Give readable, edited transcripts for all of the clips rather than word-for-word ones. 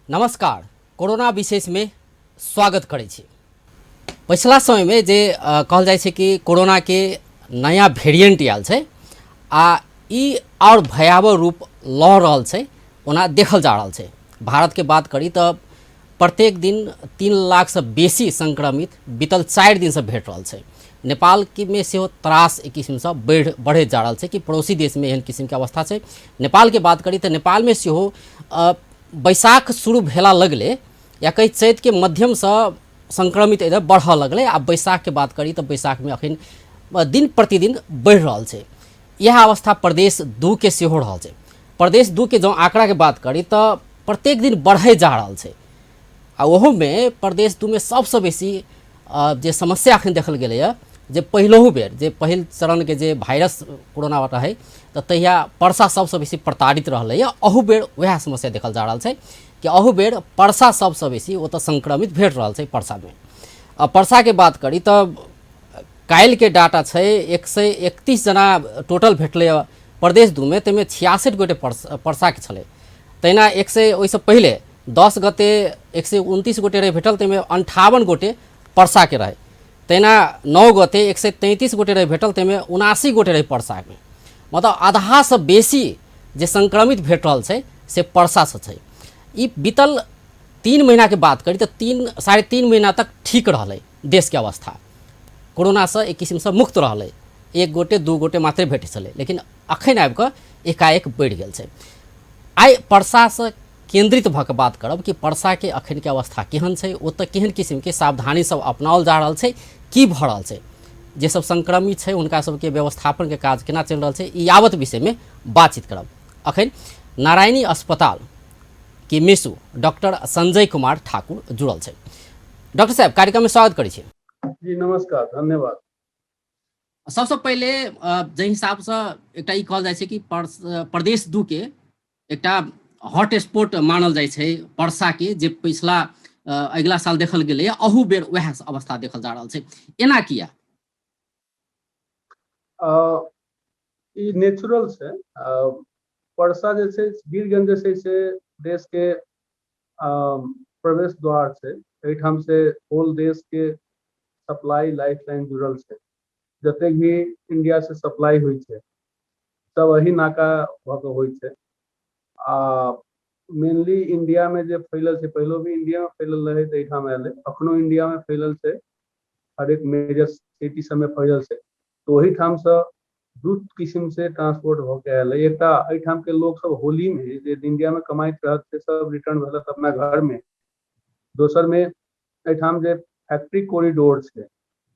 नमस्कार। कोरोना विशेष में स्वागत करै छी। पिछला समय में जे कहल जाय छै कि कोरोना के नया वेरिएंट आयल छै आ ई और भयावह रूप लऽ रहल छै, ओना देखल जा रहल छै। भारत के बात करी तो प्रत्येक दिन 3 लाख से बेसी संक्रमित बीतल 4 दिन से भेट रहल छै। नेपाल के में से त्रास एक किस्म से बढ़े जा रहल छै कि पड़ोसी देश में एहन किस्म के अवस्था छै। नेपाल के बात करी तो नेपाल में से बैसाख शुरू भेला लगले या कई चैत के मध्यम से संक्रमित इधर बढ़ लगले। आ बैसाख के बात करी तो बैसाख में अखन दिन प्रतिदिन बढ़ रहा है। यह अवस्था प्रदेश 2 के से हो रहा है। प्रदेश 2 के जो आंकड़ा के बात करी तो प्रत्येक दिन बढ़े जा रहा है। आ ओहो में प्रदेश 2 में सबसे बेसी जे समस्या अखन देखल गया जे पहलहु बेर जे पहिल चरण के जे वायरस कोरोना रहे तो तहिया परसा सबसे बेसी प्रताड़ित रहले। अहू बेर वह समस्या देखल जा रहा है कि अहू बेर परसा सबसे बेसी वो तो संक्रमित भेट रहा है। परसा में परसा के बात करी तो काल के डाटा है 131 जना टोटल भेटले प्रदेश 2 में, तेमें 66 गोटे परसा के छले। तहिना 100 ओइसे पहले 10 गते 129 गोटे रहे भेटल, तेमें 58 गोटे परसा के रहे। तहिना 9 गते 133 गोटे रहे भेटल, तेमें 79 गोटे रहे परसा में। मतलब आधा से बेसी जे संक्रमित भेट रहल छै से परसा से छै। ई बीतल 3 महीना के बात करी तो 3-3.5 महीना तक ठीक रहले देश के अवस्था, कोरोना से एक किस्म से मुक्त रहले। 1 गोटे 2 गोटे मात्र भेटे छले, लेकिन अखन आबि कऽ एकाएक बढ़ि गेल छै। आइ परसा से केंद्रित भऽ कऽ बात करब कि परसा के अखन के अवस्था केहन छै, ओतऽ केहन किस्म के सावधानी सब अपनाओल जा रहल छै, की भऽ रहल छै, जे सब संक्रमित छै हुनका सबके व्यवस्थापन के काज केना चलि रहल छै, ई यावत विषय में बातचीत करब। अखन नारायणी अस्पताल के मेसू डॉक्टर संजय कुमार ठाकुर जुड़ल छै। डॉक्टर साहब, कार्यक्रम में स्वागत करै छी। जी नमस्कार, धन्यवाद। सबसे पहले जे हिसाब से एकटा ई कहल जाइ छै कि प्रदेश 2 के एकटा हॉट स्पॉट मानल जाइ छै परसा के, जे पिछला अगला साल देखल गेलै अहू बेर वह अवस्था देखल जा रहल छै। एना किया? ई नेचुरल छै। परसा जे छै वीरगंज जे छै से देश के प्रवेश द्वार छै। एहिठाम से होल देश के सप्लाई लाइफ लाइन जुड़ल छै। जते भी इंडिया से सप्लाई हुई छै सब वही नाका भऽ कऽ होइ छै। मेनली इंडिया में जे फैलल छै, पहलो भी इंडिया में फैलल रहे तो एहिठाम आयल, अखनो इंडिया में फैलल छै, हर एक मेजर सिटी सब में फैलल छै। तो वही ठाम से दू किस्म से ट्रांसपोर्ट भऽ के आयल। एकटा एहिठाम के लोग सब होली में जे इंडिया में कमाइत रहत से सब रिटर्न भेलत अपना घर में। दोसर में एहिठाम जे फैक्ट्री कॉरिडोर छै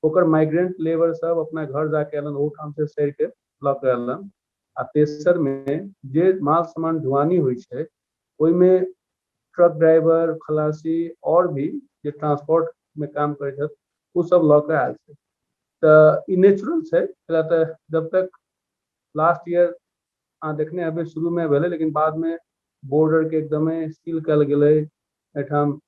ओकर माइग्रेंट लेबर सब अपना घर जाके एलन, ओठाम से सैर के लऽ के एलन। आ तेसर में जे माल सामान ढुआनी होइ छै ओहिमे ट्रक ड्राइवर, खलासी और भी जे ट्रांसपोर्ट में काम करै छथि ओ सब लऽ के आयल छै। तऽ ई नेचुरल छै, तऽ जब तक लास्ट ईयर अहाँ देखने हेबै शुरू में भेलै, लेकिन बाद में बॉर्डर के एकदमे सील कल गेलै, एहिठाम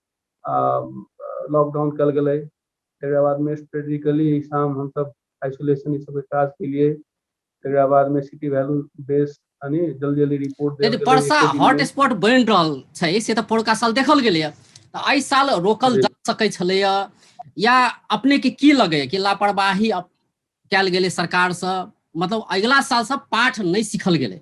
लॉकडाउन कल गेलै। तकरा बाद में स्ट्रेटेजिकली एहिठाम हम सब आइसोलेशन ई सब के काज केलिए। तकरा बाद में सिटी वैल्यू बेस यानी जल्दी जल्दी रिपोर्ट देल गेलै परसा एके दिन हॉट में। स्पॉट बनि रहल छै से तऽ पोरका साल देखल गेलैया, तऽ एहि साल रोकल जी जा सकै छलैया या अपने के की लगैया कि लापरवाही कयल गेलै सरकार से, मतलब अगला साल से पाठ नहीं सीखल गेलै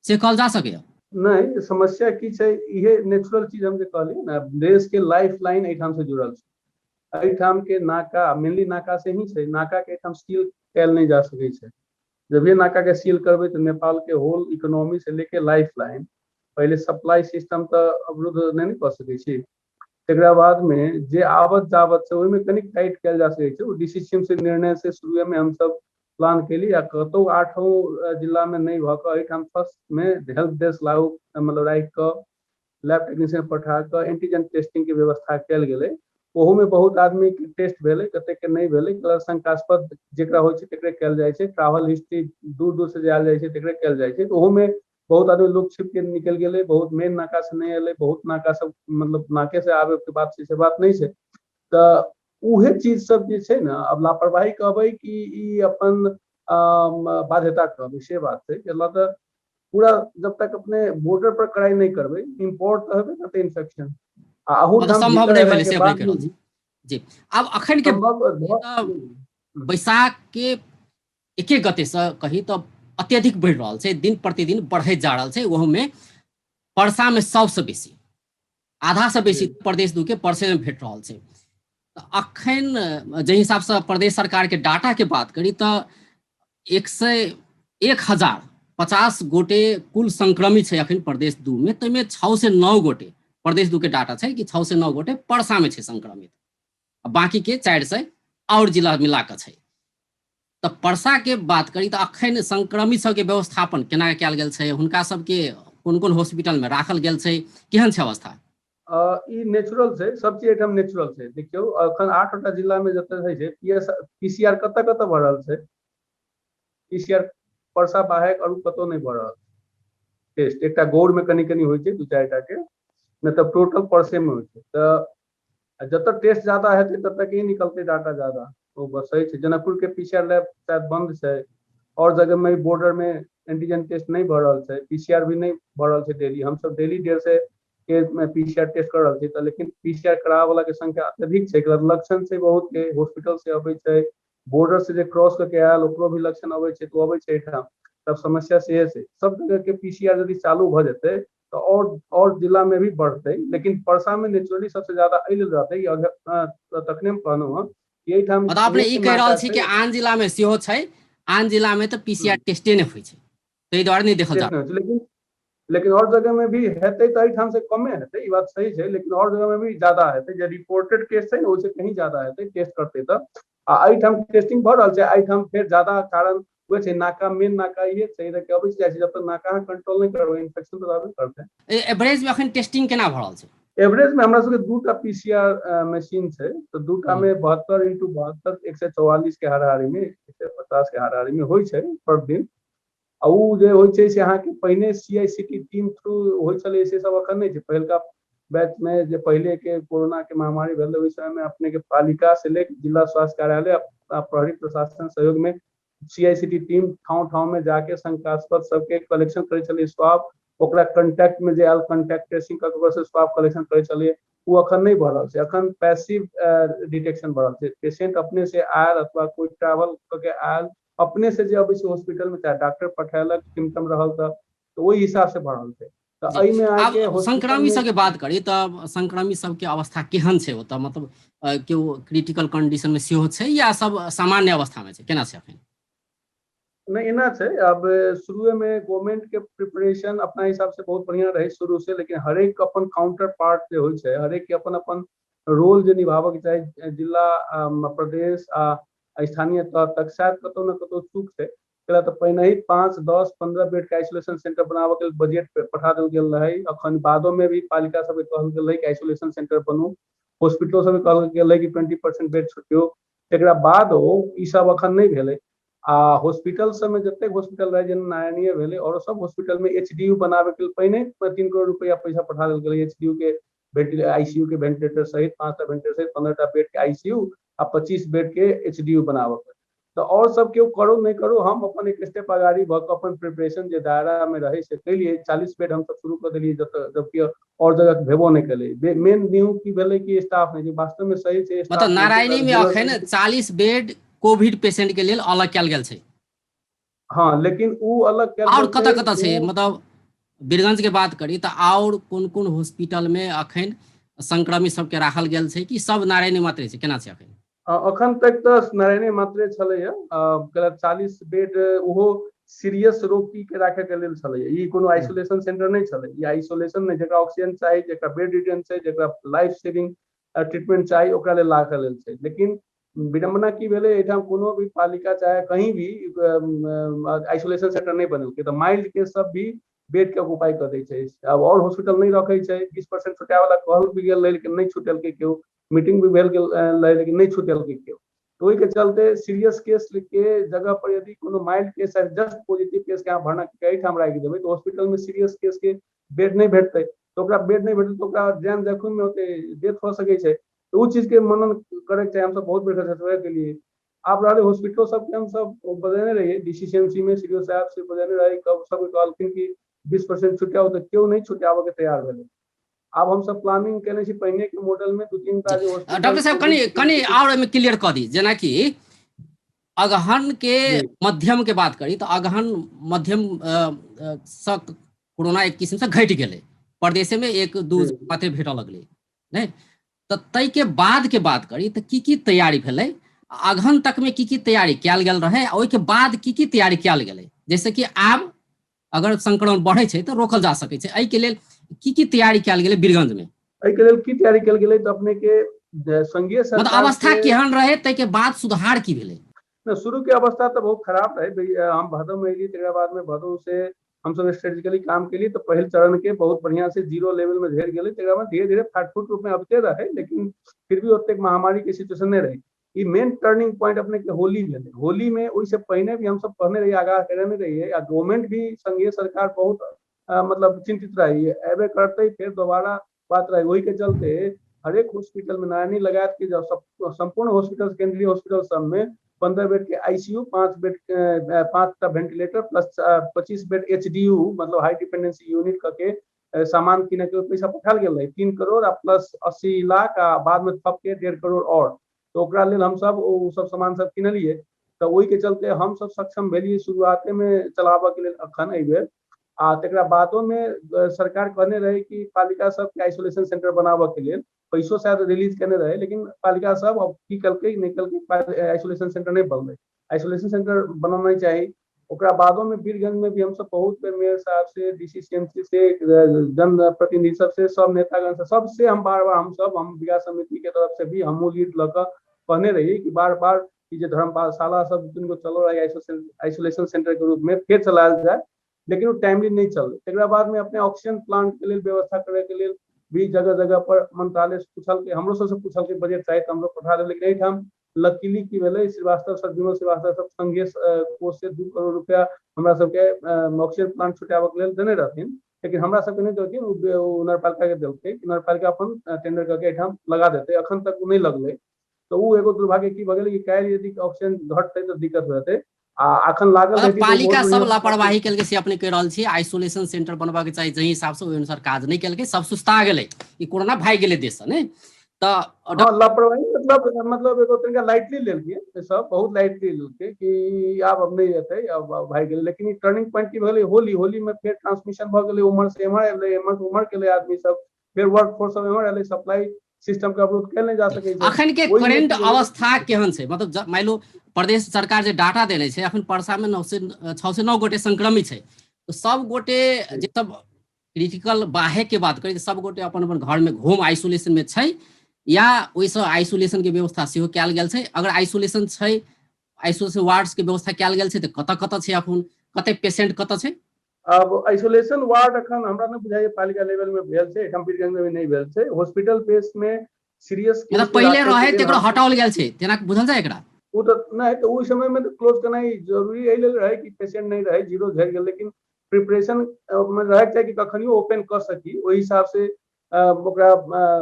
से कहल जा सकैया? नहीं, समस्या की छै, इहे नेचुरल चीज हम जे कहलियै ना, देश के लाइफ लाइन एहिठाम से जुड़ल छै। एहिठाम के नाका मेनली नाका से ही छै, नाका के एहिठाम सील कयल नहीं जा सकै छै। जब ये नाका के सील करबै तो नेपाल के होल इकोनॉमी से लेके लाइफ लाइन, पहले सप्लाई सिस्टम तो अवरुद्ध नहीं कऽ सकै छी। तकरा बाद में जे आबत जाबत छै ओहिमे कनिक टाइट कयल जा सकै छै। ओ डीसीसीएम से निर्णय से शुरू में हम सब प्लान केली आ कतौ 8 जिला में नहीं भऽ कऽ एहिठाम फर्स्ट में हेल्प डेस्क लागू मतलब राखि कऽ लैब टेक्नीशियन पठा कऽ एंटीजन टेस्टिंग के व्यवस्था कयल गेलै। ओहू में बहुत आदमी के टेस्ट भेलै, कते के नहीं भेलै, शंकास्पद जेकरा होइ छै तकरे कयल जाइ छै। ट्रैवल हिस्ट्री दूर दूर से जायल जाइ छै तकरे कयल जाइ छै। ओहू में बहुत आदमी लोग छिप के निकल गेलै, बहुत मेन नाका से नहीं एलै, बहुत नाका सब मतलब नाके से आबे के बात से बात नहीं छै। तऽ उहे चीज सब जे छै ना, अब लापरवाही कहबै कि ई अपन बाध्यता कहबै से बात छै। मतलब पूरा जब तक अपने बॉर्डर पर कड़ाई नहीं करबै, इम्पोर्ट तो हेबे करते इन्फेक्शन। मतलब अहूठाम संभव भीतर नहीं अयला भेलै के से अपने बाद कहि रहल छी। जी, आब अखन के संभव बैसाख के एके गते से कही तो अत्यधिक बढ़ि रहल छै, दिन प्रतिदिन बढ़ैत जा रहल छै। ओहोमे परसा में सबसे बेसी, आधा से बेसी जी प्रदेश दू के परसे में भेट रहल छै। तऽ अखन जाहि हिसाब से प्रदेश सरकार के डाटा के बात करी तऽ 101,050 गोटे कुल संक्रमित छै अखन प्रदेश दू में, ताहिमे 6 से 9 गोटे प्रदेश दू के डाटा छै कि 6 से 9 गोटे परसा में छै संक्रमित, आ बाकी के 400 और जिला मिला कऽ छै। तऽ परसा के बात करी तऽ अखन संक्रमित सबके व्यवस्थापन केना कयल गेल छै, हुनका सबके कोन कोन हॉस्पिटल में राखल गेल छै, केहन छै अवस्था? ई नेचुरल छै, सब चीज एहिठाम नेचुरल छै। देखियौ अखन 8टा जिला में जतऽ होइ छै पीसीआर कतऽ कतऽ भऽ रहल छै, पीसीआर परसा बाहेक और कतौ नहीं भऽ रहल टेस्ट। एकटा गौड़ में कनि कनि होइ छै 2-4टा के, नहीं तऽ टोटल परसे में होइ छै। तऽ जतऽ टेस्ट ज्यादा हेतै ततऽ के ही निकलतै डाटा ज्यादा, ओ बस सही छै। जनकपुर के पीसीआर लैब शायद बंद छै, और जगह में बॉर्डर में एंटीजन टेस्ट नहीं भऽ रहल छै, पीसीआर भी नहीं भऽ रहल छै डेली। हम सब डेली 150 के पीसीआर टेस्ट कर रहल छी, तऽ लेकिन पीसीआर कराबऽ वाला के संख्या अत्यधिक छै। लक्षण छै बहुत के, हॉस्पिटल से अबै छै, बॉर्डर से जे क्रॉस करके आयल ओकरो भी लक्षण अबै छै, तो अबै छै एहिठाम। तब समस्या से है, सब जगह के पीसीआर यदि चालू भऽ जेतै तो और जिला में भी बढ़तै। लेकिन परसा में नेचुरली सबसे ज्यादा एहि लेल रहतै कि तखने हम कहलहुँ हँ कि एहिठाम मतलब अपने ई मेन कहि रहल नाका छी कि छै। आन जिला में सेहो छै, आन जिला में तऽ पीसीआर टेस्टे नहीं होइ छै, ताहि दुआरे नहीं देखल जा। टेस्ट नहीं होइत छै, लेकिन और जगह में भी हेतै तऽ एहिठाम से कमे हेतै, ई बात सही छै। लेकिन और जगह में भी ज्यादा हेतै, जे रिपोर्टेड केस छै ने ओहिसे कहीं ज्यादा हेतै टेस्ट करतै तऽ। आ एहिठाम टेस्टिंग भऽ रहल छै, एहिठाम फेर ज्यादा कारण हुए छै नाका, मेन नाका इहे छै कि अबै जाइ छै, जब तक नाका अहाँ कंट्रोल नहीं करबै इन्फेक्शन तऽ रहबे करतै। एवरेज में अखन टेस्टिंग केना भऽ रहल छै? एवरेज में हमरा सबके 2टा पीसीआर मशीन छै, तो 2टा में 72x72 144 के हाराहारी में, 150 के हाराहारी में होइ छै पर दिन। आ उ जे होइ छै से अहाँके पहिने सीआईसीटी टीम थ्रू होइ छलै, से सब अखन नहीं छै। पहिलका बैच में जे पहले के कोरोना के महामारी भेलै ओहि समय में अपने के पालिका से लेकर जिला स्वास्थ्य कार्यालय आ प्रहरी प्रशासन सहयोग में सीआईसीटी टीम ठाव ठाव में जाके शंकास्पद सबके कलेक्शन करे छलै स्वाब, ओकरा कंटैक्ट में जे आयल कंटैक्ट ट्रेसिंग करके ओकरा से स्वाब कलेक्शन करे छलिए। वो अखन नहीं भऽ रहल छै, अखन पैसिव डिटेक्शन भऽ रहल छै। पेशेंट अपने से आयल अथवा कोई ट्रैवल करके आयल, अपने से जे अबै छै हॉस्पिटल में, चाहे डॉक्टर पठेलक सिम्टम रहल तऽ ओहि हिसाब से बढ़ल छै। तऽ जी, एहिमे अहाँके आब हॉस्पिटल संक्रमित में सबके बात करी तऽ संक्रमित सबके अवस्था केहन छै ओतऽ? मतलब केओ क्रिटिकल कंडीशन में सेहो छै या सब सामान्य अवस्था में छै, केना छै अखन? नहीं एना छै। अब शुरू में गवर्नमेंट के प्रिपरेशन अपना हिसाब से बहुत बढ़िया रहे शुरू से, लेकिन हरेक अपन काउंटर पार्ट जे होइ छै, हरेक के अपन अपन रोल जे निभाबऽ के चाही, जिला प्रदेश आ स्थानीय तौर तक शायद कतौ न कतौ चूक छै। कैला तऽ पहिने ही 5, 10, 15 बेड के आइसोलेशन सेंटर बनाबऽ के बजट पठा देल गेल रहे। अखन बादो में भी पालिका सब कहल गेल कि आइसोलेशन सेंटर बनू, हॉस्पिटलो सब कहल गेल कि 20% बेड छुटियो। एकरा बादो ई सब अखन नहीं भेलै। आ हॉस्पिटल सब में जतेक हॉस्पिटल रहे, जेना नारायणीय भेलै और सब हॉस्पिटल में एचडीयू बनाबे के पहिने 3 करोड़ रुपया पैसा पठा देल गेलै एचडीयू के आईसीयू के वेंटिलेटर सहित, 5टा वेंटिलेटर सहित 15टा बेड के आईसीयू आ 25 बेड के एचडीयू बनाबे के। तो और सब केओ करो नहीं करो, हम अपन एक स्टेप आगाड़ी भऽ कऽ अपन प्रिपरेशन जे दायरा में रहे से केलिए। 40 बेड हम सब शुरू कर देलिए, जबकि और जगह भेबो नहीं केले। मेन न्यू की भेलै कि स्टाफ नहीं, वास्तव में सही छै मतलब स्टाफ नहीं छै, नारायणी में जगह अखन सही। 40 बेड कोविड पेशेंट के लेल अलग कयल गेल छै। हाँ, लेकिन उ अलग कयल और गेल कतऽ कतऽ छै? उ मतलब बीरगंज के बात करी तऽ और कोन कोन हॉस्पिटल में अखन संक्रमित सबके राखल गेल छै, कि सब नारायणी मात्रे छै, केना छै अखन? अखन तक तऽ नारायणी मात्रे छलैया। 40 बेड ओहो सीरियस रोगी के राखे के लेल छलैया, ई कोनो आइसोलेशन सेंटर नहीं छलै। ई आइसोलेशन नहीं, जेकरा ऑक्सीजन चाही, जेकरा बेड रिटेंशन छै, जेकरा लाइफ सेविंग ट्रीटमेंट चाही, ओकरा लेल राखल लेल छै। लेकिन विडंबना की भेलै, एहिठाम कोनो भी पालिका चाहे कहीं भी आइसोलेशन सेंटर नहीं बनेलकै, तऽ माइल्ड केस सब भी बेड के ऑक्युपाई कर दै छै। अब और हॉस्पिटल नहीं रखे छै, 20% छुटे वाला कहल भी गेल रहे, लेकिन नहीं छुटेलकै केओ। मीटिंग भी भेल गेल रहे, लेकिन नहीं छुटेलकै केओ। तो ओहि के चलते सीरियस केस के जगह पर यदि कोनो माइल्ड केस है, जस्ट पॉजिटिव केस के अहाँ भरना एहिठाम राखि देबै, तो हॉस्पिटल में सीरियस केस के बेड नहीं भेटतै। तो ओकरा बेड नहीं भेटतै तो ओकरा जैन जखन में होते डेथ हो सकै छै। तो उ चीज के मनन करे के चाही, हम सब बहुत बेर के लिए। आप रहे हॉस्पिटलो सब के हम सब बजेने रहिए, डीसीसीएमसी में सीडीओ साहब से बजेने रही, कब सब कहलखिन कि 20% छुटाओ, तो क्यों नहीं छुटावे के तैयार भेलै। अब हम सब प्लानिंग केने छी पहिने के मॉडल में 2-3 टा जो हॉस्पिटल डॉक्टर साहब कनी और एहिमे क्लियर कऽ दी, जेना कि अगहन के जी मध्यम के बात करी तो अगहन मध्यम सँ कोरोना एक किस्म से घटि गेलै, प्रदेशे में एक दू जी मात्रे भेटऽ लगलै, नहीं तो तई के बाद के बात करी तो की तैयारी भेलै, अगहन तक में की तैयारी कयल गेल रहे, ओहि के बाद की तैयारी कयल गेलै, जैसे कि आब अगर संक्रमण बढ़ै छै तो रोकल जा सकै छै, एहि के लेल की तैयारी कयल गेलै बीरगंज में, एहि के लेल की तैयारी कयल गेलै तऽ अपने के संघीय मतलब सरकार अवस्था से केहन रहे, तई के बाद सुधार की भेलै। शुरू के अवस्था तो बहुत खराब रहे। हम भदौ में एलियै, तकर बाद में भदौ से हम सब स्ट्रेटेजिकली काम केलियै तो पहिल चरण के बहुत बढ़िया से 0 लेवल में झेल गेलै, तकर बाद धीरे धीरे फाटफूट रूप में अबते रहे, लेकिन फिर भी ओतेक महामारी के सिचुएशन नहीं रही। ई मेन टर्निंग पॉइंट अपने के होली भेलै। होली में ओहि से पहिने भी हम सब कहने रहिए, आगाह करने रहिए, आ गवर्नमेंट भी संघीय सरकार बहुत मतलब चिंतित रही है, एबे करते फिर दोबारा बात रही। वही के चलते हरेक हॉस्पिटल में नैनी लगात के जब संपूर्ण हॉस्पिटल केंद्रीय हॉस्पिटल सब में 15 बेड के ICU, 5 ventilator plus 25 bed HDU मतलब हाई डिपेंडेंसी यूनिट के सामान किने के पैसा पठाल गेल रहे 3 करोड़ आ प्लस 80 लाख, आ बाद में थप के 1.5 करोड़ और। तो ओकरा लेल हम सब ओ सब सामान सब किनलिए, तो वही के चलते हम सब सक्षम भेलिए शुरुआते में चलाबऽ के लेल अखन एहि बेर। आ तकरा बादो में सरकार कहने रहे कि पालिका सब के आइसोलेशन सेंटर बनाबऽ के लेल पैसो शायद रिलीज करने रहे, लेकिन पालिका सब अब की कलकै नहीं कलकै, आइसोलेशन सेंटर नहीं बनलै। आइसोलेशन सेंटर बनाना चाहिए। ओकरा बादो में बीरगंज में भी हम सब बहुत बेर मेयर साहब से, डीसीसीएमसी से, जन प्रतिनिधि सब से, सब नेतागण से, सबसे हम बार बार हम विकास समिति के तरफ से भी हम लीड लऽ कऽ कहने रहिए कि बार बार ई जे धर्मशाला सब जिनको चलो रहा है आइसोलेशन सेंटर के रूप में फिर चलायल जाए, लेकिन वो टाइमली नहीं चल। तकरा बाद में अपने ऑक्सीजन प्लांट के लिए व्यवस्था करे के लिए भी जगह जगह पर मंत्रालय से पूछल के, हमरो सबसे पूछल के बजट चाहे तो हम लोग पठा देल, लेकिन हम लकीली की भेलै श्रीवास्तव सर, विनोद श्रीवास्तव सब संघीय कोष से 2 करोड़ रुपया हमरा सबके ऑक्सीजन प्लांट छुटाबऽ के लेल देने रहथिन, लेकिन हमरा सबके नहीं देलखिन, ओ नगरपालिका के देलकै कि नगरपालिका अपन टेंडर करके एठाम लगा देते, अखन तक नहीं लगलै। तो वो एगो दुर्भाग्य की भऽ गेलै कि काल्हि यदि ऑक्सीजन घटतै तो दिक्कत रहतै, आ अखन लागल मतलब रहती तो पालिका बहुत सब बढ़िया लापरवाही केलकै से अपने कह रहल छी, आइसोलेशन सेंटर बनबा के चाही जहि हिसाब से ओहि अनुसार काज नहीं केलकै, सब सुस्ता गेलै, ई कोरोना भागि गेलै देश से, नहीं तो हाँ लापरवाही मतलब एगो तरीका लाइटली लेलकै, सब बहुत लाइटली लेलकै कि अब नहीं हेतै, अब भाई गेलै। लेकिन ई टर्निंग पॉइंट की भेलै होली, होली में फिर ट्रांसमिशन भऽ गेलै, उमर से एमहर एलै, एमहर से उमहर केलै आदमी सब, फिर वर्क फोर्स सब एमहर एलै, सप्लाई सिस्टम के अवरुद्ध कैल नहीं जा सकै छै। अखन के ओहि में करेंट की भेलै अवस्था केहन छै, मतलब मान लो प्रदेश सरकार जे डाटा देने छै, अखन परसा में 6 से 9 गोटे संक्रमित छै, तो सब गोटे जे सब क्रिटिकल बाहे के बात करी, सब गोटे अपन अपन घर में होम आइसोलेशन में छै, या ओइसे आइसोलेशन के व्यवस्था सेहो कयल गेल छै, अगर आइसोलेशन छै, आइसोलेशन वार्ड्स के व्यवस्था कयल गेल छै, तो कतऽ कतऽ छै, अखन कते पेशेंट कतऽ छै। अब आइसोलेशन वार्ड अखन हमरा नहीं बुझाइए पालिका लेवल में भेल छै, एठाम बीरगंज में भी नहीं भेल छै। हॉस्पिटल बेस में सीरियस केस मतलब के पहले राखै रहे के लेल तेकरो हम हटाओल गेल छै, तेना बुझल जाए एकरा। वो तो नहीं, तो उस समय में तो क्लोज करना ही जरूरी एहि लेल रहे कि पेशेंट नहीं रहे, 0 झरि गेल, लेकिन प्रिपरेशन में रहे के चाही कि कखनियो ओपन कर सकी, ओहि हिसाब से ओकरा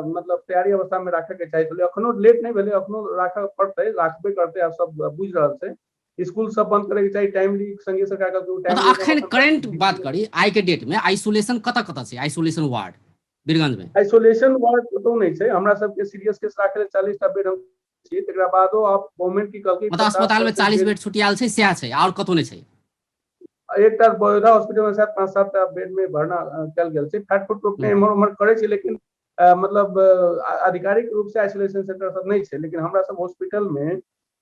मतलब तैयारी अवस्था में राखे के चाही। अखनो लेट नहीं भेले, अखनो राखऽ पड़तै, राखबे करतै, आब सब बुझ रहल छै। स्कूल सब बंद करे के चाही टाइमली, संघीय सरकार का मतलब टाइमली अखन करेंट बात करी आई के डेट में आइसोलेशन कतऽ कतऽ छै, आइसोलेशन वार्ड बीरगंज में। आइसोलेशन वार्ड कतौ नहीं छै, हमरा सबके सीरियस केस राखे लेल 40 टा बेड हम छियै, तकरा बादो आप गवर्नमेंट की कहलकै मतलब अस्पताल में 50% 40 बेड। बेड छुटियाल छै, सएह छै, और कतौ नहीं छै। एकटा बड़ौदा हॉस्पिटल में शायद 5-7 टा बेड में भरना कयल गेल छै, फाटफुट रूप में एम्हर उम्हर करे छै, लेकिन मतलब आधिकारिक रूप से आइसोलेशन सेंटर सब नहीं छै। लेकिन हमरा सब हॉस्पिटल में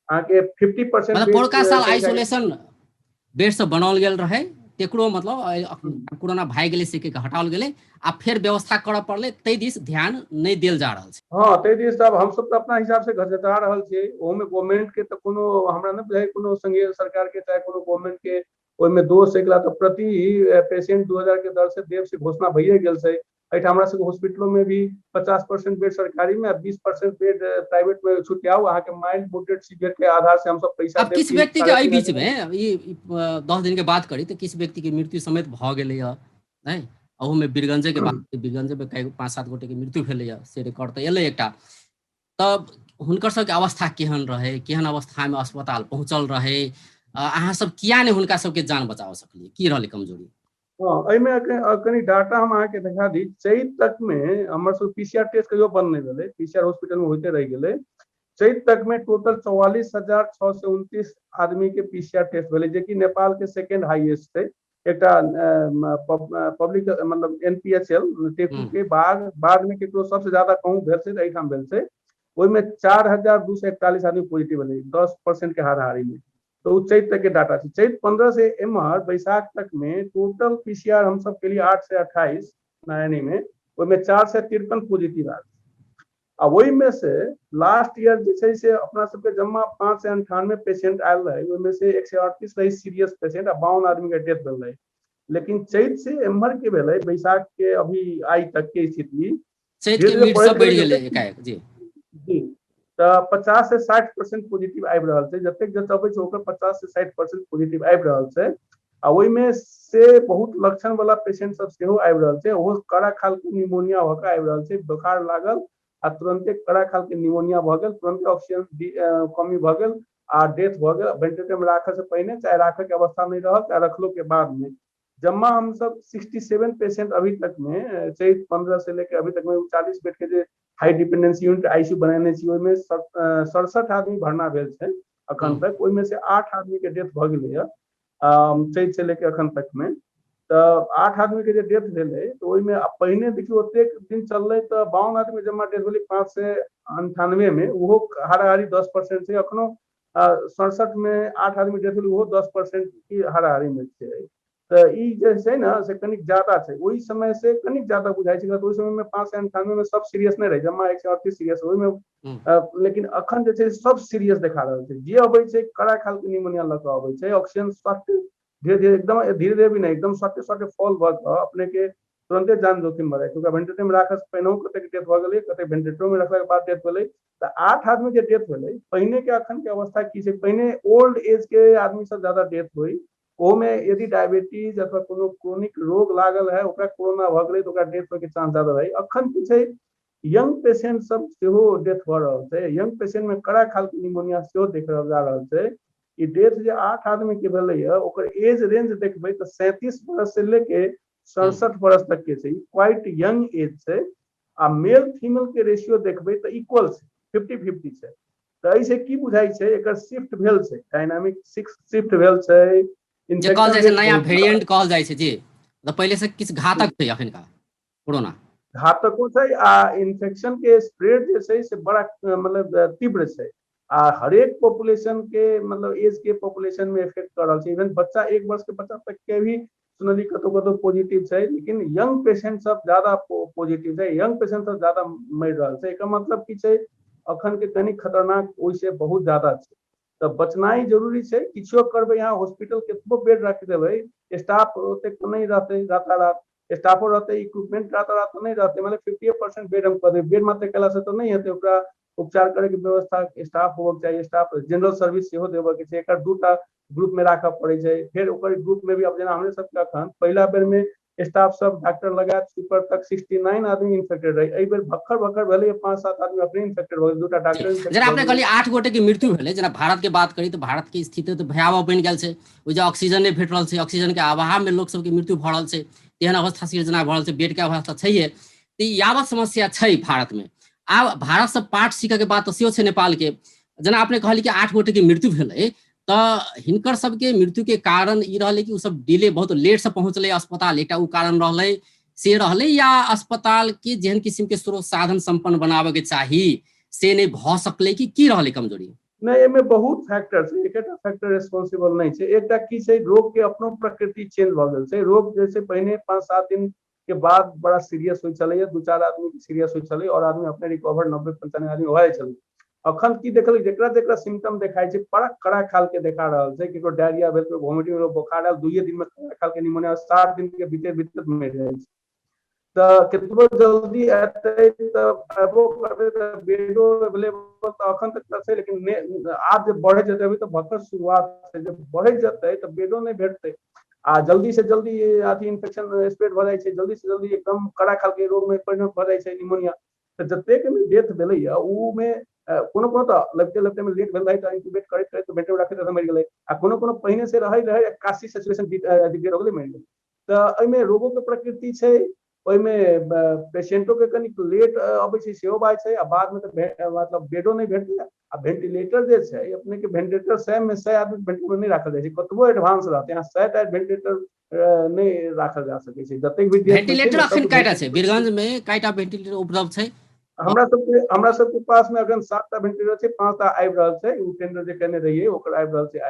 अहाँके 50% मतलब बेड पौरका साल आइसोलेशन बेड से बनाओल गेल रहे, तेकरो मतलब कोरोना भाग गेलै से हटाओल गेलै, आ फिर व्यवस्था करऽ पड़लै, तै दिस ध्यान नहीं देल जा रहल छै। हाँ ताहि दिस अब हम सब तो अपना हिसाब से घचघचा रहल छियै, ओमे गवर्नमेंट के तो कोनो हमरा नहीं बुझाइ कोनो संघीय सरकार के चाहे कोनो गवर्नमेंट के ओहिमे दोष एकला तो प्रति पेशेंट 2000 के दर से देव से घोषणा भइए गेल छै। एहिठाम हमरा सबके हॉस्पिटलों में भी 50% बेड सरकारी में, 20% बेड प्राइवेट में छुटियाओ, अहाँ के माइल्ड मोडरेट सीवियर के आधार से हम सब पैसा अब देब किस कि व्यक्ति के एहि बीच 3500 में ई 10 दिन के बात करी तो किस व्यक्ति के मृत्यु समेत भऽ गेलै है, नहीं अहू में बीरगंजे के बात, बीरगंजे में 5-7 गोटे के मृत्यु भेलै है, से रिकॉर्ड तो एलै एकटा। तब हुनकर सबके अवस्था केहन रहे, केहन अवस्था में अस्पताल पहुँचल रहे, अहाँ सब किया नहीं हुनका सबके जान बचा सकलिए, की रहलै कमजोरी। हाँ एहिमे कनी डाटा हम अहाँके देखा दी। चैत तक में हमर सब पीसीआर टेस्ट कहियो बंद नहीं भेलै, पीसीआर हॉस्पिटल में होते रह गेलै। चैत तक में टोटल 44,629 आदमी के पीसीआर टेस्ट भेलै, जेकि नेपाल के सेकेंड हाईएस्ट छै। एकटा पब्लिक मतलब एनपीएचएल टेकू के बाद में केकरो सबसे ज्यादा कहूँ भेल छै तऽ एहिठाम भेल छै। ओहिमे 4,241 आदमी पॉजिटिव भेलै, 10% के हाराहारी में। तो चैत तक के डाटा छै। चैत 15 से एम्हर बैसाख तक में टोटल पीसीआर हम सब के लिए 8 से 28 नयनी में, ओहिमे 453 पॉजिटिव आयल। आ वही में से लास्ट ईयर जे छै से अपना सबके जम्मा 598 पेशेंट आयल रहे, ओहिमे से 138 रही सीरियस पेशेंट आ 52 आदमी के डेथ भेल रहे। लेकिन चैत से एम्हर के भेलै बैसाख के अभी आई तक के स्थिति चैत धीरे के धीरे मीट बढ़ैत सब बढ़ि गेलै गेलै जतेक एकाएक जी। जी। तऽ 50 से 60% पॉजिटिव आबि रहल छै, जतेक जतबै छै ओकर 50 से 60% पॉजिटिव आबि रहल छै। आ ओहिमे से बहुत लक्षण वाला पेशेंट सब सेहो आबि रहल छै, ओहो कड़ा खाल के निमोनिया भऽ कऽ आबि रहल छै। बोखार लागल आ तुरंते कड़ा खाल के निमोनिया भऽ गेल, तुरंते ऑक्सीजन कमी भऽ गेल आ डेथ भऽ गेल। वेंटिलेटर में राखऽ से पहिने चाहे राखऽ के अवस्था नहीं रहल चाहे रखलो के बाद में। जम्मा हम सब 67 पेशेंट अभी तक में चैत 15 से लेके अभी तक में 40 बेड के जे हाई डिपेंडेंसी यूनिट आईसीयू बनेने छी, ओहिमे 67 आदमी भरना भेल छै अखन तक। ओहिमे से 8 आदमी के डेथ भऽ गेलै है चैत से लेके अखन तक में। तऽ 8 आदमी के जे डेथ भेलै तऽ ओहिमे पहिने देखियौ ओतेक दिन चललै तऽ 52 आदमी जमा डेथ भेलै 5 से 98 में, ओहो हाराहारी 10% छै। अखनो 67 में 8 आदमी डेथ भेलै, ओहो 10% की हाराहारी में छै। तऽ ई जे छै ने से कनिक ज्यादा छै, ओहि समय से कनिक ज्यादा बुझाई छै। ओहि समय में 5 से 98 में सब सीरियस नहीं रहे, जमा 138 सीरियस ओहिमे। लेकिन अखन जे छै सब सीरियस देखा रहल छै। जे अबै छै कड़ा खाल के निमोनिया लऽ कऽ अबै छै, ऑक्सीजन शॉर्ट धीरे धीरे एकदम धीरे धीरे भी नहीं, एकदम सटे सटे फॉल भऽ कऽ अपने के तुरंते जान जोखिम में रहै छै। वेंटिलेटर में राखऽ से पहिने कतेक डेथ भऽ गेलै, कतेक वेंटिलेटर में रखला के बाद डेथ भेलै। तऽ 8 आदमी के डेथ भेलै। पहिने के अखन के अवस्था की छै, पहिने ओल्ड एज के आदमी सब ज्यादा डेथ होई, ओमे यदि डायबिटीज अथवा कोनो क्रोनिक रोग लागल है, ओकरा कोरोना भऽ गेलै तऽ ओकरा डेथ होय के चांस ज्यादा रही। अखन की छै यंग पेशेंट सब सेहो डेथ भऽ रहल छै। यंग पेशेंट में कड़ा खाल के निमोनिया सेहो देख जा रहल छै। ई डेथ जे 8 आदमी के भेलै है, ओकर एज रेंज देखबै तऽ 37 वर्ष से लेके 67 वर्ष तक के छै। क्वाइट यंग एज छै। आ मेल फीमेल के रेशियो देखबै तऽ इक्वल छै, 50-50 छै। तऽ एहिसे की बुझाई छै, एकर शिफ्ट भेल छै, डायनामिक शिफ्ट भेल छै। जे कहल इन्फेक्शन जाइ छै रेट नया बहुत बढ़ल वेरिएंट कहल जाइ छै जी, तऽ पहिले से किछु छै, घातक छै अखनका कोरोना। घातको छै आ इन्फेक्शन के स्प्रेड जे छै से बड़ा मतलब तीव्र छै। आ हरेक पॉपुलेशन के मतलब एज के पॉपुलेशन में इफेक्ट कर रहल छै। इवन बच्चा 1 वर्ष के बच्चा तक के भी सुनलिए कतौ कतौ पॉजिटिव छै, लेकिन यंग पेशेंट सब ज्यादा पॉजिटिव छै, यंग पेशेंट सब ज्यादा मरि रहल छै। एकर मतलब की छै, अखन के कनी खतरनाक ओहिसे बहुत ज्यादा छै। तऽ बचनाइ जरूरी छै। किछो करबै यहाँ हॉस्पिटल केतबो बेड राखि देबै, स्टाफ ओतेक नहीं रहतै रातारात। स्टाफो रहतै, इक्विपमेंट रातारात नहीं रहतै, मतलब 50% बेड हम कह देबै, बेड मात्र केला से तो नहीं हेतै। ओकरा उपचार करे के व्यवस्था स्टाफ होबक चाहिए, स्टाफ जनरल सर्विस सेहो देबऽ के छै। एकर 2टा ग्रुप में राखऽ पड़ै छै। फेर ओकर ग्रुप में भी अब जेना हमरे सबके अखन पहिला बेर में स्टाफ सब डॉक्टर लगा स्वीपर तक 69 आदमी इन्फेक्टेड रहे। एहि बेर भक्खर भक्खर भेलै 5-7 आदमी अपने इन्फेक्टेड भऽ गेलै, 2टा जी। डॉक्टर इन्फेक्ट जेना भऽ अपने गेलै। कहलिए 8 गोटे के मृत्यु भेलै, जेना भारत के बात करी तऽ भारत के स्थिति तऽ भयावह बनि गेल छै। ओ जे ऑक्सीजन नहीं भेट रहल छै, ऑक्सीजन के अभाव में लोक सबके मृत्यु भऽ रहल छै, तेहन अवस्था सिर्जना भऽ रहल छै, बेड के अवस्था छैहे। तऽ ई यावत समस्या छै भारत में। आब भारत से पाठ सीखऽ के बात तऽ सेहो छै नेपाल के। जेना अपने कहलिए कि 8 गोटे के मृत्यु भेलै, तऽ हिनकर सबके मृत्यु के कारण ई रहलै कि ओ सब डिले बहुत लेट से पहुँचलै अस्पताल, एकटा ओ कारण रहलै से रहलै, या अस्पताल के जेहन किस्म के स्रोत साधन संपन्न बनाबे के चाही से नहीं भऽ सकलै, कि की रहलै कमजोरी। नहीं, एहिमे बहुत फैक्टर छै, एकेटा फैक्टर रिस्पॉन्सिबल नहीं छै। एकटा की छै, रोग के अपनो प्रकृति चेंज भऽ गेल छै। रोग जैसे पहिने 5-7 दिन के बाद बड़ा सीरियस होइ छलै, 2-4 आदमी सीरियस होइ छलै और आदमी अपने रिकवर 90-95 आदमी भऽ जाइ छलै। अखन की देखल, जेकरा जेकरा सिम्टम देखाई छै बड़ा कड़ा खाल के देखा रहल छै। केकरो डायरिया भेल, केकरो वोमिटिंग भेल, बोखार आयल, 2 दिन में कड़ा खाल के निमोनिया, 7 दिन के भीतर भीतर मरि जाइ छै। तऽ केतबो जल्दी एतै तऽ एबो करबै तऽ बेडो अवेलेबल तऽ अखन तक छै, लेकिन आब जे बढ़े जेतै अभी तऽ भक्कर शुरुआत छै। जब बढ़े जेतै तऽ बेडो नहीं भेटतै आ जल्दी से जल्दी अथी इन्फेक्शन स्प्रेड भऽ जाइ छै, जल्दी से जल्दी एकदम कड़ा खाल के रोग में परिणत भऽ जाइ छै निमोनिया। तऽ जतेक में डेथ भेलै है उ में कोनो कोनो तऽ लगिते लगिते में लेट भेल रहै तऽ इंक्यूबेट करैत करैत बेड में रखैत मरि गेलै, आ कोनो कोनो पहिने से रहै 81 सैचुरेशन डिग्री हो गेलै मरि गेलै। तऽ एहिमे रोगो के प्रकृति छै, ओहिमे पेशेंटो के कनिक लेट अबै छै सेहो बात छै, आ बाद में तऽ मतलब बेडो नहीं भेटतै। आ वेंटिलेटर जे छै अपने के वेंटिलेटर 100 में 100 आदमी वेंटिलेटर नहीं राखल जाइ छै, कतबो एडवांस रहतै, यहाँ 100 टा वेंटिलेटर नहीं राखल जा सकै छै। जतेक भी देश में छै वेंटिलेटर ने अखन सबके कयटा छै वेंटिलेटर बीरगंज में, कयटा वेंटिलेटर उपलब्ध छै? हमरा सबके पास में अखन 7 टा वेंटिलेटर छै, 5 टा आबि रहल छै, उ टेंडर जे केने रहियै ओकर आबि रहल छै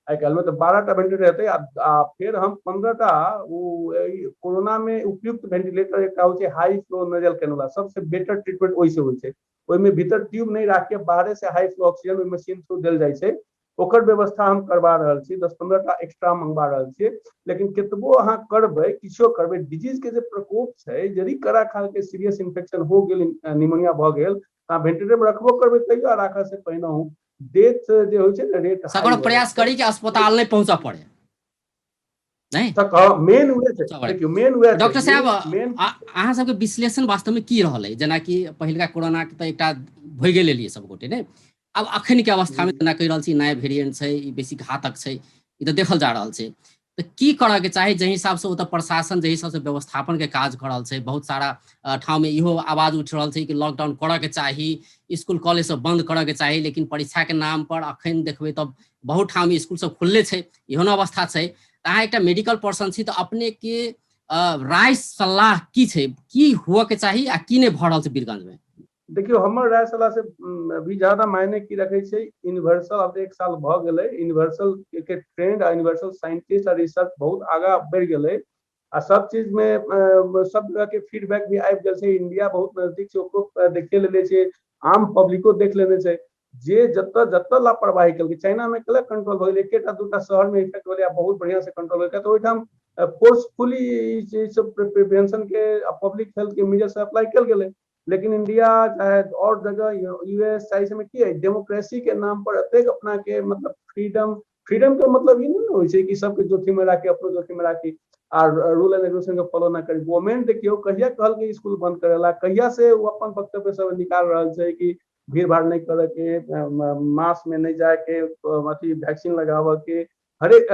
आइ काल्हि में, तऽ 12 टा वेंटिलेटर हेतै। आ फिर हम 15 टा कोरोना में उपयुक्त वेंटिलेटर एकटा होइ छै हाई फ्लो नजल कैनुला, सबसे बेटर ट्रीटमेंट ओहि से होइ छै। ओहिमे भीतर ट्यूब नहीं राख के बाहरे से हाई फ्लो ऑक्सीजन ओहि मशीन थ्रू देल जाइ छै, ओकर व्यवस्था हम करवा रहल छी, 10-15 टा एक्स्ट्रा मंगवा रहल छियै। लेकिन केतबो अहाँ करबै, किछो करबै, डिजीज के जे प्रकोप छै, यदि कड़ा खाल के सीरियस इन्फेक्शन हो गेल, निमोनिया भऽ गेल, तऽ वेंटिलेटर में रखबो करबै तैयो राखऽ से पहिनहु डेथ जे होइ छै ने रेट हाई सगरो भऽ जाइ प्रयास छै। करी कि अस्पताल नहीं पहुंचा पड़े, नहीं? मेन उहे छै, देखियो मेन उहे छै, डॉक्टर साहब मेन अहाँ सबके विश्लेषण वास्तव में की रहल है? जेनाकि पहिलका कोरोना के तऽ एकटा भऽ गेल एलियै सब गोटे ने, अब अखन के अवस्था में जेना कहि रहल छी नया वेरिएंट छै, ई बेसी घातक छै, ई तऽ देखल जा रहल छै। तऽ की करऽ के चाही जाहि हिसाब से ओतऽ प्रशासन जाहि हिसाब से व्यवस्थापन के काज कऽ रहल छै, बहुत सारा ठाव में इहो आवाज उठि रहल छै कि लॉकडाउन करऽ के चाही, स्कूल कॉलेज सब बंद करऽ के चाही, लेकिन परीक्षा के नाम पर अखन देखबै तब बहुत ठाम में स्कूल सब खुलले छै, इहो अवस्था छै। तऽ अहाँ एकटा मेडिकल पर्सन छी, तऽ अपने के राय सलाह की छै, की हुआ के चाही आ की नहीं भऽ रहल छै बीरगंज में? देखियो हमर राय सलाह से भी ज्यादा मायने की रखे छै, यूनिवर्सल अब 1 साल भऽ गेलै, यूनिवर्सल के ट्रेंड आ यूनिवर्सल साइंटिस्ट आ रिसर्च बहुत आगा बढ़ि गेलै, आ सब चीज में सब तरह के फीडबैक भी आबि गेल छै। इंडिया बहुत नजदीक से ओकरो देखे लेले छै, आम पब्लिको देख लेने छै। जे जतऽ जतऽ लापरवाही केलकै, चाइना में केलक कंट्रोल हो गेलै, एकेटा दूटा शहर में इफेक्ट भेलै, बहुत बढ़िया से कंट्रोल होलै, तऽ ओहिठाम फोर्सफुली सब प्रिवेंशन के पब्लिक हेल्थ के मेजर से अप्लाई कल गेलै। लेकिन इंडिया चाहे और जगह यूएस चाहे में की है, डेमोक्रेसी के नाम पर एतेक अपना के मतलब फ्रीडम के मतलब ई नहीं होइ छै कि सबके जोखिम में राखी, अपनो जोखिम में राखी, और रूल एंड रेगुलेशन के फॉलो ना करी। गवर्नमेंट देखियो कहिया कहल के स्कूल बंद करेला, कहिया से वो अपन वक्तव्य सब निकाल रहल छै कि भीड़ भाड़ नहीं करे के, मास्क में नहीं जाए के, अथी वैक्सीन लगावे के, हरेक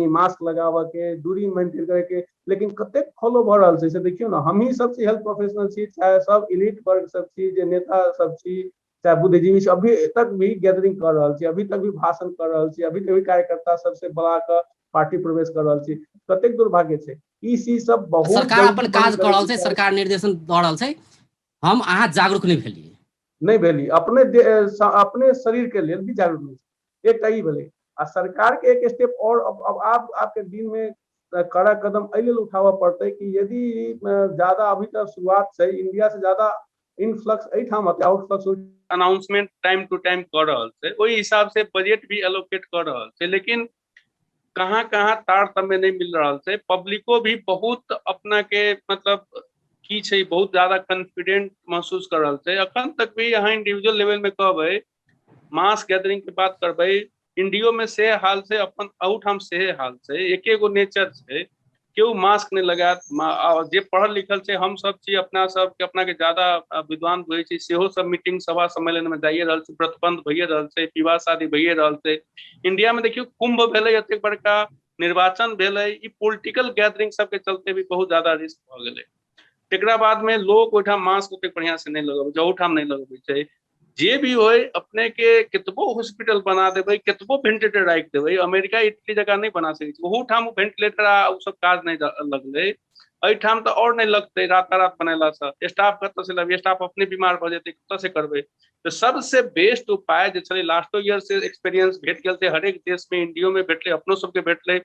मास्क लगावे के, दूरी मेंटेन करे के, लेकिन कतेक फॉलो भऽ रहल छै से देखियो ना। हमही सब छी हेल्थ प्रोफेशनल छी, चाहे सब इलीट वर्ग सब छी, जे नेता सब छी, चाहे बुद्धिजीवी छी, अभी तक भी गैदरिंग कर रहल छी, अभी तक भी भाषण कर रहल छी, अभी तक भी कार्यकर्ता सबसे बड़ा के पार्टी प्रवेश कर रहल छी। कतेक दुर्भाग्य छै, ई चीज सब बहुत सरकार जल्दी अपन बंद काज कऽ करे रहल के छै, चाही। सरकार निर्देशन दऽ रहल छै, हम अहाँ जागरूक नहीं भेलियै, नहीं भेली, अपने शरीर के लिए भी जागरूक नहीं छै, एकटा ई भेलै। आ सरकार के एक स्टेप और अब आपके दिन में कड़ा कदम एहि लेल उठाबऽ पड़तै कि यदि ज्यादा अभी तक शुरुआत छै, इंडिया से ज्यादा इनफ्लक्स एहिठाम outflux announcement time to time कर रहल छै, ओहि हिसाब से बजट भी एलोकेट कर रहल छै, लेकिन कहाँ कहाँ तारतम्य नहीं मिल रहा है। पब्लिको भी बहुत अपना के मतलब की छै, बहुत ज्यादा कॉन्फिडेंट महसूस कर रहा है। अखन तक भी यहाँ इंडिविजुअल लेवल में कहबै, मास गैदरिंग के बात करबै, इंडियो में से हाल से अपन अहूठाम से हाल छै, एके गो नेचर छै, केओ मास्क नहीं लगायत। जे पढ़ल लिखल छै, हम सब छी अपना सबके अपना के ज्यादा विद्वान बुझै छी, सेहो सब मीटिंग सभा सम्मेलन में जाइए रहल छै, व्रतबंध भइए रहल छै, विवाह शादी भइए रहल छै। इंडिया में देखियो कुंभ भेलै, एतेक बड़का निर्वाचन भेलै, ई पॉलिटिकल गैदरिंग सबके चलते भी बहुत ज्यादा रिस्क भऽ गेलै। एकरा बाद में लोग ओहिठाम मास्क ओतेक बढ़िया से नहीं लगबै छै, ओहूठाम नहीं लगबै छै। जे भी होय, अपने के केतबो हॉस्पिटल बना देबै, केतबो वेंटिलेटर राखि देबै, अमेरिका इटली जगह नहीं बना सकै छै, ओहूठाम वेंटिलेटर आ उ सब काज नहीं लगलै। एहिठाम तऽ और नहीं लगतै, रातारात बनेला से स्टाफ कतऽ से लेबै, स्टाफ अपने बीमार भऽ जेतै, कतऽ से करबै। तो सबसे बेस्ट उपाय जे छलै, लास्टो ईयर से एक्सपीरियंस भेट गेल छै, हरेक देश में, इंडियो में भेटलै, अपनो सबके भेटलै।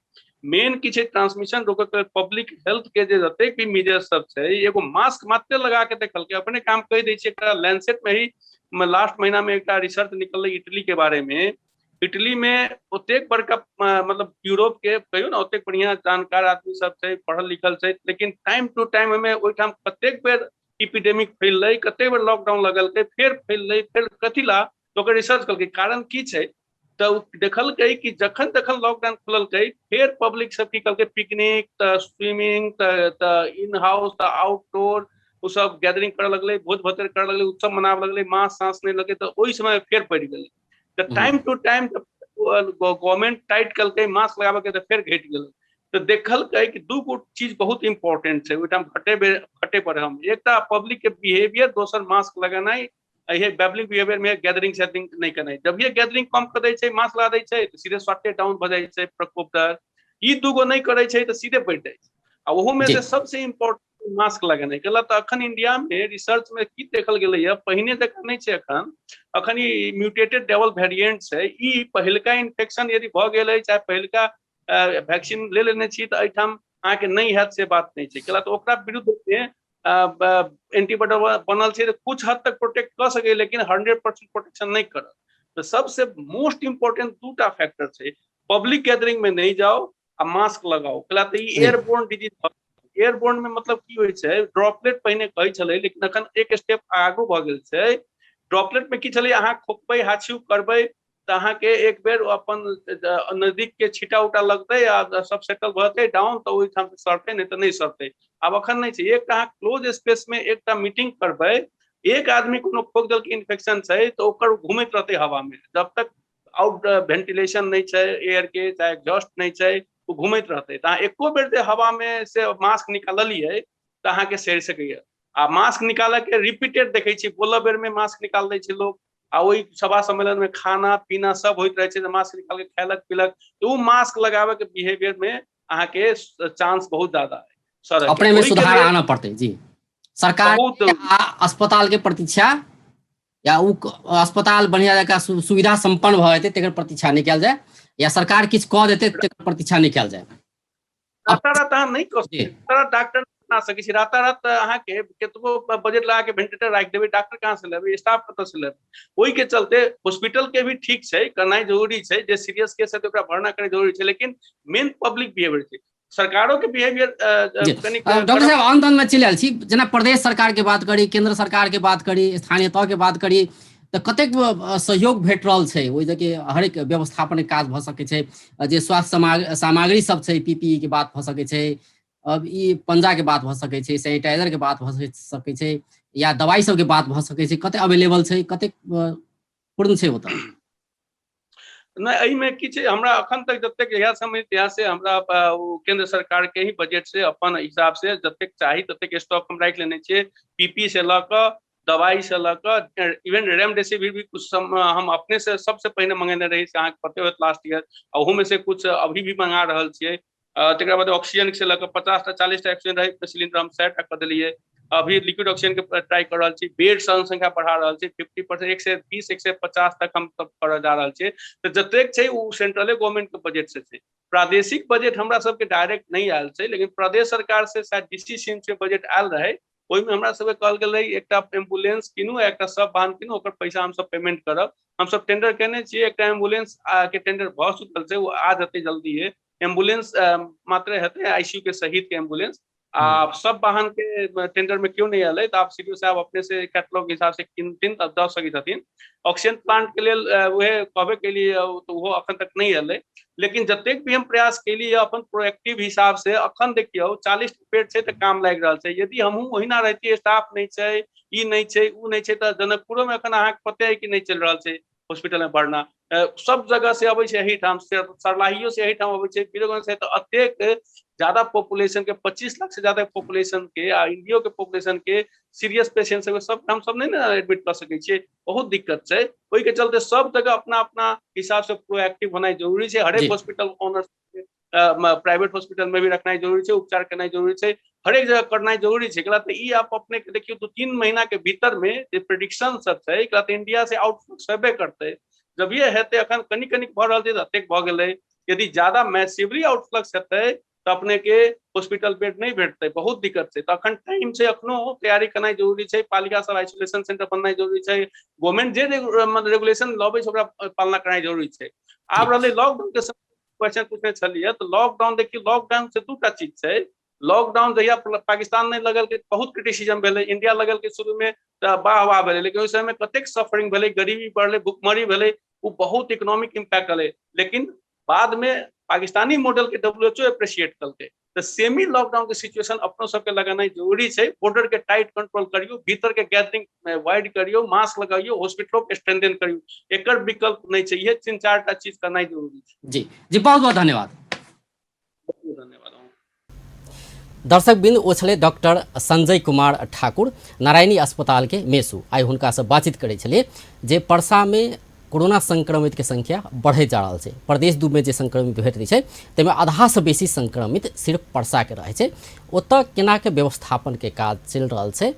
मेन की छै, ट्रांसमिशन रोकऽ के पब्लिक हेल्थ के जे जतेक भी मेजर सब छै, एगो मास्क मात्र लगा के देखलकै, अपने काम कहि दै छै। एकरा लैंसेट में ही लास्ट महीना में एक रिसर्च निकललै इटली के बारे में। इटली में ओतेक बड़का मतलब यूरोप के कहियो ना, ओतेक बढ़िया जानकार आदमी सब छै, पढ़ल लिखल छै, लेकिन टाइम टू टाइम में ओहिठाम कतेक बेर इपिडेमिक फैललै, कते बेर लॉकडाउन लगलकै, फेर फैललै, फेर कथी ला, तो ओकर रिसर्च करलकै कारण की छै। तऽ देखलकै कि जखन जखन लॉकडाउन खुललकै, फेर पब्लिक सब की कहलकै, पिकनिक तऽ स्विमिंग तऽ इन हाउस तऽ आउटडोर, ओ सब गैदरिंग करऽ लगलै, भोज भतेर करऽ लगलै, उत्सव मनाबऽ लगलै, मास्क सांस नहीं लगै, तऽ ओहि समय फेर पड़ि गेलै। तऽ time to time government tight कलकै, मास्क लगाबे के, तऽ फेर घटि गेलै। तो देखल कि दू गो चीज बहुत इंपॉर्टेंट है ओहिठाम घटे पर हम एकटा पब्लिक के बिहेवियर दोसर मास्क लगानाइ ये पब्लिक बिहेवियर में गैदरिंग सेटिंग नहीं करना जब ये गैदरिंग कम कर दै छै मास्क लगा दै छै तो सीधे स्वास्थ्य डाउन भ जाइ छै प्रकोप दर ई दूगो नहीं करे छै तो सीधे बढ़ जाइ छै आ ओहो में जी से सबसे इम्पोर्टेंट मास्क लगेनाइ गलत अखन इंडिया में रिसर्च में की देखल गेलै है पहिने जकाँ नहीं छै अखन ई म्यूटेटेड डबल वेरिएंट छै ई पहिलका इन्फेक्शन यदि भ गेल चाहे पहिलका वैक्सीन ले लेने छी तो एहिठाम अहाँके नहीं हैत से बात नहीं छै कैला तो ओकरा विरुद्ध में एंटीबॉडी बनल छै तो कुछ हद तक प्रोटेक्ट कर सके लेकिन 100% प्रोटेक्शन नहीं करत तो सबसे मोस्ट इम्पोर्टेंट दूटा फैक्टर छै पब्लिक गैदरिंग में नहीं जाओ आ मास्क लगाओ कैला तो ई एयरबोर्न डिजीज एयरबोर्न में मतलब की होय छै ड्रॉपलेट पहिने कहै छलै लेकिन अखन एक स्टेप आगू भ गेल छै ड्रॉपलेट में की छलै अहाँ खोकबै हाछिउ करबै तो अहाँ के एक बेर अपन नजदीक के छीटा उटा लगते आ सब सेटल भते डाउन तो ओहिठाम से सरते नहीं तो नहीं सरते आब अखन नहीं छै एक अहाँ क्लोज स्पेस में एकटा मीटिंग करबै एक आदमी कोनो खोक दल के इन्फेक्शन छै तो ओकर घूमैत रहते हवा में जब तक आउट वेंटिलेशन नहीं छै एयर के चाहे एग्जॉस्ट नहीं छै वो घूमैत रहते तो एको बेर जे हवा में से मास्क निकालिए तो अहाँ के सड़ सकैया आ मास्क निकाल के रिपीटेड देखे छी 16 बेर में मास्क निकाल दै छै लोग आ वही सभा सम्मेलन में खाना पीना सब होइत रहे छै मास्क निकाल के खेलक पीलक तो वो मास्क लगावे के बिहेवियर में अहाँ के चांस बहुत ज्यादा है सर अपने में सुधार आना पड़ते जी सरकार आ अस्पताल के प्रतीक्षा या उ अस्पताल बढ़िया जगह सुविधा संपन्न भ जेतै तेकर प्रतीक्षा नहीं कयल जाए या सरकार किछ कह देतै तेकर प्रतीक्षा नहीं कयल जाए रातारात अहाँ नहीं कह सकते डॉक्टर ना सकै छी रातारात अहाँ के केतबो बजट लगा के वेंटिलेटर राख देबै डॉक्टर कहाँ से लेबै स्टाफ कतऽ से लेबै ओहि के चलते हॉस्पिटल के भी ठीक छै करनाइ जरूरी छै जे सीरियस केस है तो ओकरा भरना करना जरूरी छै लेकिन मेन पब्लिक बिहेवियर छै सरकारों के बिहेवियर डॉक्टर साहब अंत में चलि आयल छी जेना प्रदेश सरकार के बात करी केंद्र सरकार के बात करी स्थानीय तह के बात करी तो कतेक सहयोग भेट रहल छै ओहि जगह हरेक व्यवस्थापन काज भ सकै छै जे स्वास्थ्य सामग्री सब छै पीपीई के बात भ सकै छै अब ई पंजा के बात भ सकै छै सैनिटाइजर के बात भ सकै छै या दवाई सब के बात भ सकै छै कते अवेलेबल छै कते पूर्ण छै ओतऽ नहीं एहि में की छै हमरा अखन तक जतेक इएह समय यहाँ से हमरा केंद्र सरकार के ही बजट से अपन हिसाब से जतेक चाही ततेक स्टॉक हम राखि लेने छियै पीपी से ल क दवाई से ल क इवन रेमडेसिविर भी कुछ हम अपने से सबसे पहले मंगेने रही से अहाँके पते होत लास्ट ईयर ओहू में से कुछ अभी भी मंगा रहल छियै तकर बाद ऑक्सीजन से ल क 50 टा 40 टा ऑक्सीजन रही सिलेंडर हम 100 टा कर देलिए अभी लिक्विड ऑक्सीजन के ट्राई कर रहल छी बेड संख्या बढ़ा रहल छी 50% 120 150 तक हम सब कर जा रहल छी तो जतेक छै उ सेंट्रले गवर्नमेंट के बजट से छै प्रादेशिक बजट हमरा सबके डायरेक्ट नहीं आयल छै लेकिन प्रदेश सरकार से शायद डीसी सीम से बजट आयल रहे ओहि में हमरा सबके कहल गेल रही एकटा एम्बुलेंस किनू एकटा सब वाहन किनू ओकर पैसा हम सब पेमेंट करब हम सब टेंडर केने छियै एकटा एम्बुलेंस के टेंडर भ चुकल छै वो आ जेतै जल्दी है एम्बुलेंस मात्र हेतै आईसीयू के सहित के एम्बुलेंस सब वाहन के टेंडर में क्यों नहीं आए तो आप सीडीओ साहब अपने से कैटलॉग के हिसाब से किनथिन तब दऽ सकै छथिन ऑक्सीजन प्लांट के लिए वह कहबे के लिए तो वो अखन तक नहीं आए लेकिन जतेक भी हम प्रयास के लिए अपन प्रोएक्टिव हिसाब से अखन देखियो 40 बेड छै तो काम लागि रहल छै यदि हमहू ओहिना रहतियै स्टाफ नहीं छै ई नहीं छै उ नहीं छै तो जनकपुरो में अखन अहाँके पते है कि नहीं चल रहल छै हॉस्पिटल में बढ़ना सब जगह से अबै छै एहिठाम सरलाहियो से एहिठाम अबै छै बीरगंज से तो अतेक ज्यादा पॉपुलेशन के 25 लाख से ज्यादा पॉपुलेशन के आ इंडियो के पॉपुलेशन के सीरियस पेशेंट सब हम सब नहीं ना एडमिट कर सकै छियै बहुत दिक्कत छै ओहि के चलते सब जगह अपना अपना हिसाब से प्रोएक्टिव होना जरूरी छै हरेक हॉस्पिटल ऑनर प्राइवेट हॉस्पिटल में भी रखना जरूरी छै उपचार करना जरूरी छै हरेक जगह करना जरूरी छै एकरा तऽ ई आप अपने के देखियो 2-3 महीना के भीतर में जे प्रेडिक्शन सब छै एकरा तऽ इंडिया से आउटफ्लक्स हेबे करते जब ये हेतै अखन कनी कनी भऽ रहल छै अतेक भऽ गेलै यदि ज्यादा मैसिवली आउटफ्लक्स हेतै तो अपने के हॉस्पिटल बेड नहीं भेटते बहुत दिक्कत है तो अखन टाइम से अखनो तैयारी करना जरूरी है पालिका सब आइसोलेशन सेंटर बनना जरूरी है गवर्नमेंट जे रेगुलेशन लबै ओकरा पालना करना जरूरी है आब रहलै लॉकडाउन के क्वेश्चन पूछने छलिए तो लॉकडाउन देखिए लॉकडाउन से दूटा चीज है लॉकडाउन जहिया पाकिस्तान नहीं लगल के बहुत क्रिटिसिज्म भेलै इंडिया लगल के शुरू में वाह वाह भेलै लेकिन ओहि समय में कतेक सफरिंग भेलै गरीबी बढ़लै भुखमरी भेलै वो बहुत इकोनॉमिक इम्पैक्ट भेलै लेकिन बाद में पाकिस्तानी मॉडल के WHO अप्रिशिएट करके तो सेमी लॉकडाउन के सिचुएशन अपनों सबके लगाना जरूरी है बॉर्डर के टाइट कंट्रोल करियो भीतर के गैदरिंग वाइड करियो मास्क लगाइयो हॉस्पिटलों के स्ट्रेंथन करियो एकर विकल्प नहीं चाहिए 3-4 चीज करना जरूरी है जी बहुत बहुत धन्यवाद धन्यवाद। दर्शकबिंद ओ छलै डॉक्टर संजय कुमार ठाकुर नारायणी अस्पताल के मेसू। आइ हुनका से बातचीत करै छलिए जे परसा में कोरोना संक्रमित के संख्या बढ़े जा रहा है। प्रदेश दू में जे संक्रमित भेट रही है तैमें आधा से बेसी संक्रमित सिर्फ परसा के रहे छै। ओतऽ केना के व्यवस्थापन के काज चल रहा है,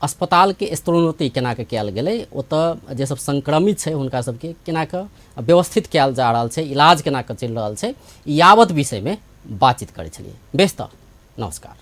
अस्पताल के स्तरोन्नति केना के कयल गेलै, ओतऽ जे सब संक्रमित छै हुनका सबके केना के व्यवस्थित कयल जा रहा है, इलाज केना के चल रहा है, यावत विषय में बातचीत करै छलिए। बेस तऽ नमस्कार।